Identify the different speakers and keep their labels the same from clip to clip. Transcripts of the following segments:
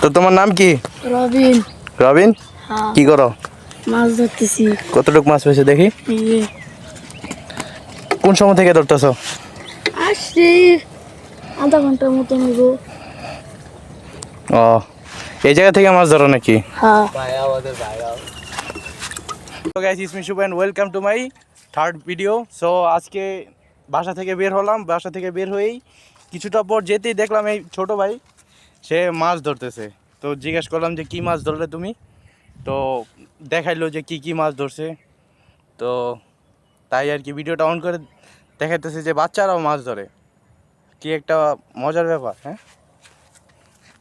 Speaker 1: তো তোমার নাম কি?
Speaker 2: রবিন।
Speaker 1: রবিন,
Speaker 2: হ্যাঁ,
Speaker 1: কি করো?
Speaker 2: মাছ ধরতেছি।
Speaker 1: কতটুকু মাছ পেয়েছো দেখি?
Speaker 2: এই যে
Speaker 1: কোন সময় থেকে ধরতেছো?
Speaker 2: আসছি আধা ঘন্টার মতন হইব।
Speaker 1: ও, এই জায়গা থেকে মাছ ধরো নাকি?
Speaker 2: হ্যাঁ,
Speaker 1: তো guys, it's me Shubh and welcome to my third video. So আজকে বাসা থেকে বের হলাম। বাসা থেকে বের হয়েই কিছুটা পর যেতেই দেখলাম এই ছোট ভাই সে মাছ ধরতেছে। তো জিজ্ঞেস করলাম যে কী মাছ ধরলে তুমি? তো দেখাইলো যে কি মাছ ধরছে। তো তাই আর কি ভিডিওটা অন করে দেখাইতেছে যে বাচ্চারাও মাছ ধরে। কি একটা মজার ব্যাপার। হ্যাঁ,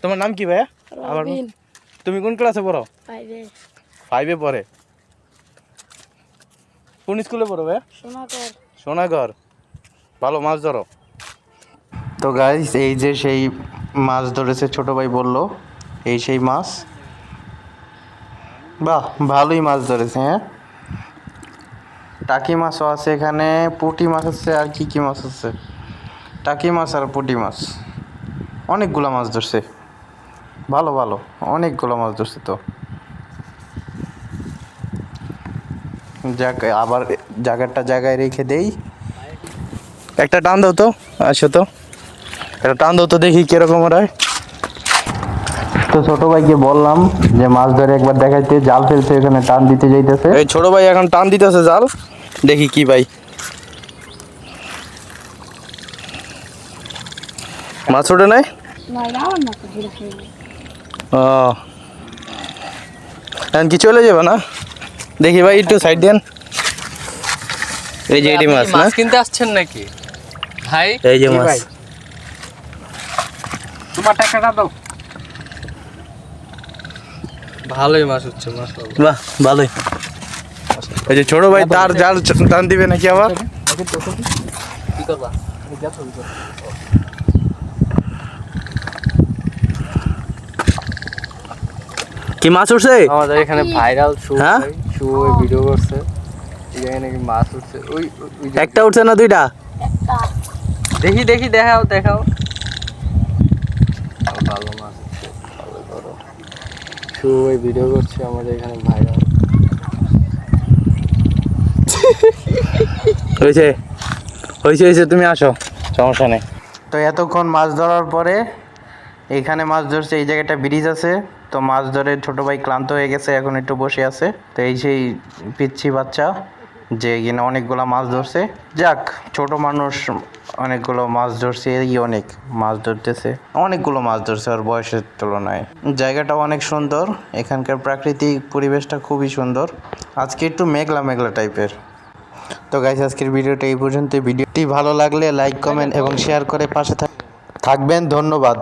Speaker 1: তোমার নাম কি ভাইয়া? আবার
Speaker 2: রবিন।
Speaker 1: তুমি কোন ক্লাসে পড়ো?
Speaker 2: বাইরে
Speaker 1: 5-এ পড়ে। কোন স্কুলে পড়ো ভাইয়া?
Speaker 2: সোনাকর।
Speaker 1: সোনাগড়। ভালো মাছ ধরো। তো গাইস, এই যে সেই মাছ ধরেছে ছোট ভাই বলল, এই সেই মাছ। বাহ, ভালোই মাছ ধরেছে। হ্যাঁ, টাকি মাছও আছে এখানে, পুঁটি মাছ আছে, আর কি মাছ আছে? টাকি মাছ আর পুঁটি মাছ, অনেকগুলো মাছ ধরছে। ভালো ভালো, অনেকগুলো মাছ ধরছে। তো যাক, আবার জায়গাটা জায়গায় রেখে দেই। একটা টান দাও তো, আসো তো, একটা টান দাও তো দেখি কিরকম হয়। তো ছোট ভাইকে বললাম যে মাছ ধরে একবার দেখাইতে, জাল ফেলতে এখানে টান দিতে যাইতেছে। এই ছোট ভাই এখন টান দিতেছে জাল, দেখি কি ভাই মাছ ওঠে নাই।
Speaker 2: না আমার না তো ধরে খাইব।
Speaker 1: ও, এখন কি চলে যাবে না? দেখি ভাই একটু সাইড দেন। এই যে এটি মাছ না?
Speaker 3: মাছ কিনতে আসছেন নাকি ভাই?
Speaker 1: এই যে মাছ।
Speaker 3: তোমার টাকাটা দাও। ভালোই মাছ হচ্ছে, মাশাআল্লাহ।
Speaker 1: বাহ, ভালোই। এই যে ছোট ভাই তার জাল টান দিবে নাকি আবার?
Speaker 3: কি করবা?
Speaker 1: কি মাছ উঠছে?
Speaker 3: আমাদের এখানে ভাইরাল শু,
Speaker 1: হ্যাঁ?
Speaker 3: শু ভিডিও করছে, এখানে নাকি মাছ উঠছে। ওই
Speaker 1: একটা উঠছে না দুইটা?
Speaker 2: একটা
Speaker 3: দেখি দেখি, দেখাও দেখাও। ভালো মাছ উঠছে, ভালো করো। শু ভিডিও করছে আমাদের এখানে ভাইরাল।
Speaker 1: হয়েছে হয়েছে হয়েছে, তুমি আসো, সমস্যা নেই। তো এতক্ষণ মাছ ধরার পরে এখানে মাছ ধরছে, এই জায়গাটা ব্রিজ আছে। তো মাছ ধরে ছোট ভাই ক্লান্ত হয়ে গেছে, এখন একটু বসে আছে। তো এই সেই পিচ্ছি বাচ্চা যে কিনা অনেকগুলো মাছ ধরছে। যাক, ছোট মানুষ অনেকগুলো মাছ ধরছে, এই অনেক মাছ ধরতেছে, অনেকগুলো মাছ ধরছে ওর বয়সের তুলনায়। জায়গাটা অনেক সুন্দর, এখানকার প্রাকৃতিক পরিবেশটা খুবই সুন্দর। আজকে একটু মেঘলা মেঘলা টাইপের। তো গাইস, আজকের ভিডিওটা এই পর্যন্ত। ভিডিওটি ভালো লাগলে লাইক, কমেন্ট এবং শেয়ার করে পাশে থাকবেন। ধন্যবাদ।